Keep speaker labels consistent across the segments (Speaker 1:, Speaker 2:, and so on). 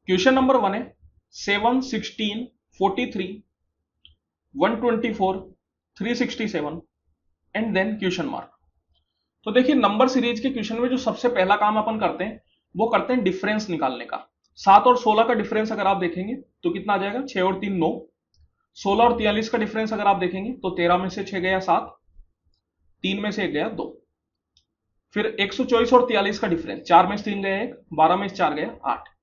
Speaker 1: Question number 1 है 7, 16, 43, 124, 367 and then question mark. तो देखिए नंबर सीरीज के क्वेश्चन में जो सबसे पहला काम अपन करते हैं वो करते हैं डिफरेंस निकालने का। 7 और 16 का डिफरेंस अगर आप देखेंगे तो कितना आ जाएगा, 6 और 3 9। 16 और 43 का डिफरेंस अगर आप देखेंगे तो 13 में से 6 गया 7, 3 में से 1 गया 2। फिर 124 और 43 का डिफरेंस, 4 में से 3 गया 1, 12 में से 4 गया 8।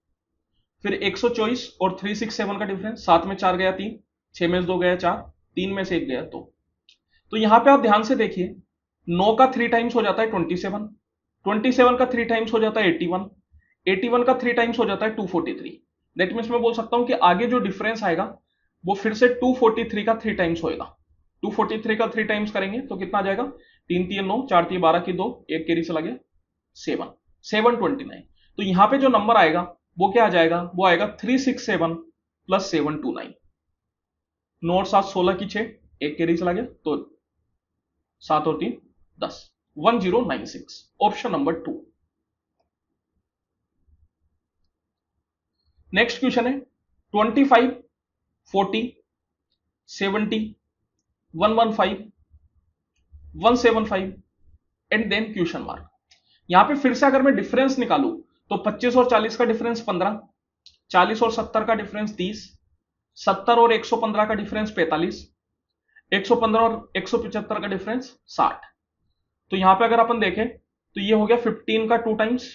Speaker 1: फिर 124 और 367 का डिफरेंस, 7 में 4 गया 3, 6 में से 2 गया 4, 3 में से 1 गया 2। तो यहां पे आप ध्यान से देखिए 9 का 3 टाइम्स हो जाता है 27, 27 का 3 टाइम्स हो जाता है 81, 81 का 3 टाइम्स हो जाता है 243। दैट मीन्स मैं बोल सकता हूं कि आगे जो डिफरेंस आएगा वो फिर से 243 का 3 टाइम्स होएगा। 243 का 3 टाइम्स करेंगे तो कितना आ जाएगा, 3 3 9, 4 3 12 की 2, एक कैरी चला गया 7, 729। तो यहां पे जो नंबर आएगा वो क्या आ जाएगा, वो आएगा 367 प्लस 729। 9 और 7 16 की 6, एक कैरी चला गया तो 7 और 3 10, 1096। Option number 2। नेक्स्ट क्वेश्चन है 25, 40, 70, 115, 175 एंड देन क्वेश्चन मार्क। यहां पे फिर से अगर मैं डिफरेंस निकालूं तो 25 और 40 का डिफरेंस 15, 40 और 70 का डिफरेंस 30, 70 और 115 का डिफरेंस 45, 115 और 175 का डिफरेंस 60। तो यहां पे अगर अपन देखें तो ये हो गया 15 का 2 टाइम्स,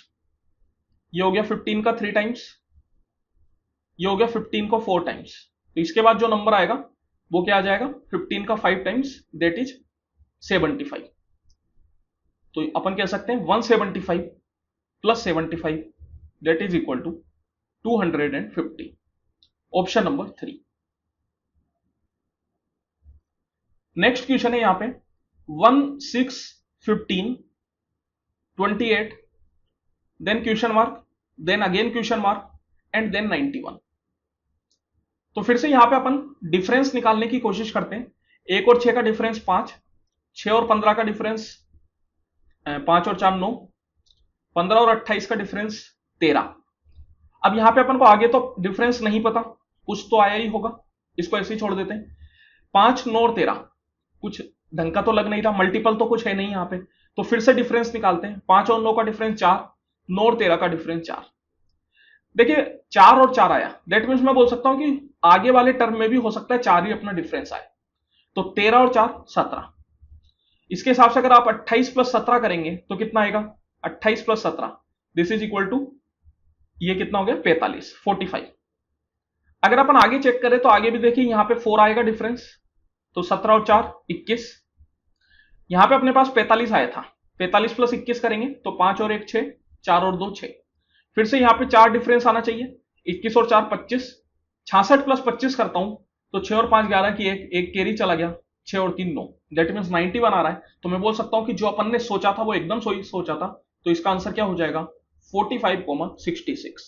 Speaker 1: ये हो गया 15 का 3 टाइम्स, ये हो गया 15 को 4 टाइम्स। तो इसके बाद जो नंबर आएगा वो क्या आ जाएगा, 15 का 5 टाइम्स, दैट इज 75। तो अपन कह सकते हैं 175 plus 75 that is equal to 250। Option number 3। Next question है यहां पे 1, 6, 15, 28, then question mark, then again question mark and then 91। तो फिर से यहां पे अपन डिफरेंस निकालने की कोशिश करते हैं। 1 और 6 का डिफरेंस 5, 6 और 15 का डिफरेंस 5 और 4 9, 15 और 28 का डिफरेंस 13। अब यहां पे अपन को आगे तो डिफरेंस नहीं पता, कुछ तो आया ही होगा, इसको ऐसे ही छोड़ देते हैं। 5, 9 और 13 कुछ ढंग का तो लग नहीं रहा, मल्टीपल तो कुछ है नहीं यहां पे। तो फिर से डिफरेंस निकालते हैं। 5 और 9 का डिफरेंस 4, 9 और 13 का डिफरेंस 4। देखिए 4 और 4 आया, दैट मीन्स मैं बोल सकता हूं कि आगे वाले टर्म में भी हो सकता है 4 ही अपना डिफरेंस आए। तो 13 और 4 17। इसके हिसाब से अगर आप 28 प्लस 17 करेंगे तो कितना आएगा, 28 plus 17 this is equal to, ये कितना हो गया 45, 45। अगर अपन आगे चेक करें तो आगे भी देखिए यहां पे 4 आएगा डिफरेंस, तो 17 और 4 21। यहां पे अपने पास 45 आया था, 45 प्लस 21 करेंगे तो 5 और 1 6, 4 और 2 6। फिर से यहां पे 4 डिफरेंस आना चाहिए, 21 और 4 25, 66 प्लस 25 करता हूं तो 6 और 5 11 की एक कैरी चला गया, 6 और 3 9, दैट मीन्स 91 आ रहा है। तो मैं बोल सकता हूं कि जो अपन ने सोचा था वो एकदम सही सोचा था। तो इसका आंसर क्या हो जाएगा, 45,66।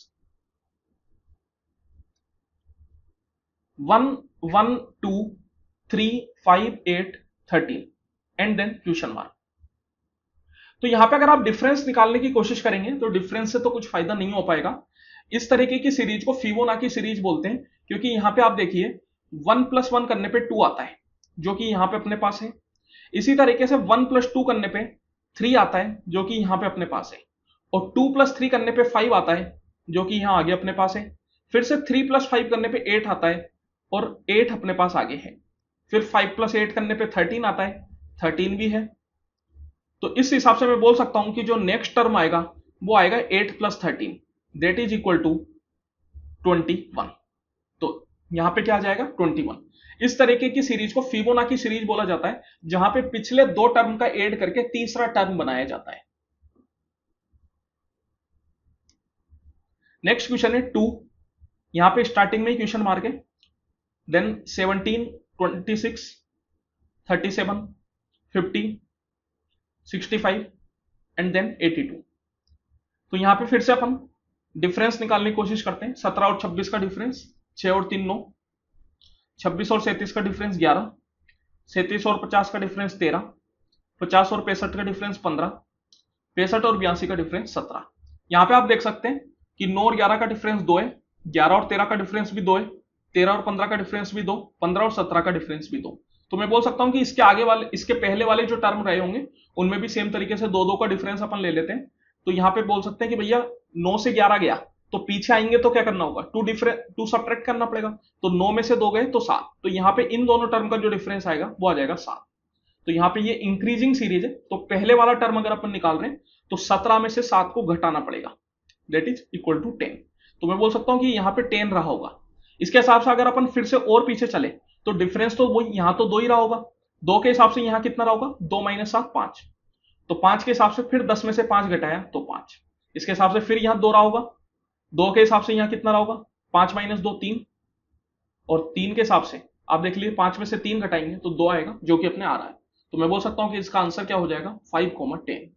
Speaker 1: 1 1 2 3 5 8 13 एंड देन क्वेश्चन मार्क। तो यहां पे अगर आप डिफरेंस निकालने की कोशिश करेंगे तो डिफरेंस से तो कुछ फायदा नहीं हो पाएगा। इस तरीके की सीरीज को फिबोनाची सीरीज बोलते हैं, क्योंकि यहां पे आप देखिए 1 प्लस 1 करने पे 2 आता है जो कि यहां पे अपने पास है। इसी तरीके से 1 प्लस 2 करने पे 3 आता है जो कि यहां पे अपने पास है। और 2 प्लस 3 करने पे 5 आता है जो कि यहां आगे अपने पास है। फिर से 3 प्लस 5 करने पे 8 आता है और 8 अपने पास आगे है। फिर 5 प्लस 8 करने पे 13 आता है, 13 भी है। तो इस हिसाब से मैं बोल सकता हूं कि जो नेक्स्ट टर्म आएगा वो आएगा 8 plus 13 that is equal to 21। तो यहां पे क्या आ जाएगा 21। इस तरीके की सीरीज को फिबोनाची सीरीज बोला जाता है, जहां पे पिछले 2 टर्म का ऐड करके तीसरा टर्म बनाया जाता है। नेक्स्ट क्वेश्चन है 2, यहां पे स्टार्टिंग में ही क्वेश्चन मार्क है, देन 17, 26, 37, 50, 65 एंड देन 82। तो यहां पे फिर से अपन डिफरेंस निकालने की कोशिश करते हैं। 17 और 26 का डिफरेंस 6 और 3 9, 26 और 37 का डिफरेंस 11, 37 और 50 का डिफरेंस 13, 50 और 65 का डिफरेंस 15, 65 और 82 का डिफरेंस 17। यहां पे आप देख सकते हैं कि 9 और 11 का डिफरेंस 2 है, 11 और 13 का डिफरेंस भी 2 है, 13 और 15 का डिफरेंस भी 2, 15 और 17 का डिफरेंस भी 2। तो मैं बोल सकता हूं कि इसके आगे वाले, इसके पहले वाले जो टर्म रहे होंगे उनमें भी सेम तरीके से 2 2 का डिफरेंस अपन ले लेते हैं। तो यहां पे बोल सकते हैं कि भैया 9 से 11 गया, तो पीछे आएंगे तो क्या करना होगा, टू सब्ट्रैक्ट करना पड़ेगा। तो 9 में से 2 गए तो 7, तो यहां पे इन दोनों टर्म का जो डिफरेंस आएगा वो आ जाएगा 7। तो यहां पे ये इंक्रीजिंग सीरीज है, तो पहले वाला टर्म अगर अपन निकाल रहे हैं तो 17 में से 7 को घटाना पड़ेगा, दैट इज इक्वल टू 10। तो मैं बोल सकता हूं कि यहां पे 10 रहा होगा। इसके हिसाब से अगर अपन फिर से और पीछे चले तो डिफरेंस तो वही, यहां तो 2 ही रहा होगा, 2 के हिसाब से यहां कितना रहा होगा, 2 माइनस 7 5। तो 5 के हिसाब से फिर 10 में से 5 घटाया तो 5। इसके हिसाब से फिर यहां 2 रहा होगा, 2 के हिसाब से यहां कितना रहा होगा, 5 माइनस 2 3। और 3 के हिसाब से आप देख लीजिए 5 में से 3 घटाएंगे तो 2 आएगा, जो कि अपने आ रहा है। तो मैं बोल सकता हूं कि इसका आंसर क्या हो जाएगा, 5, 10।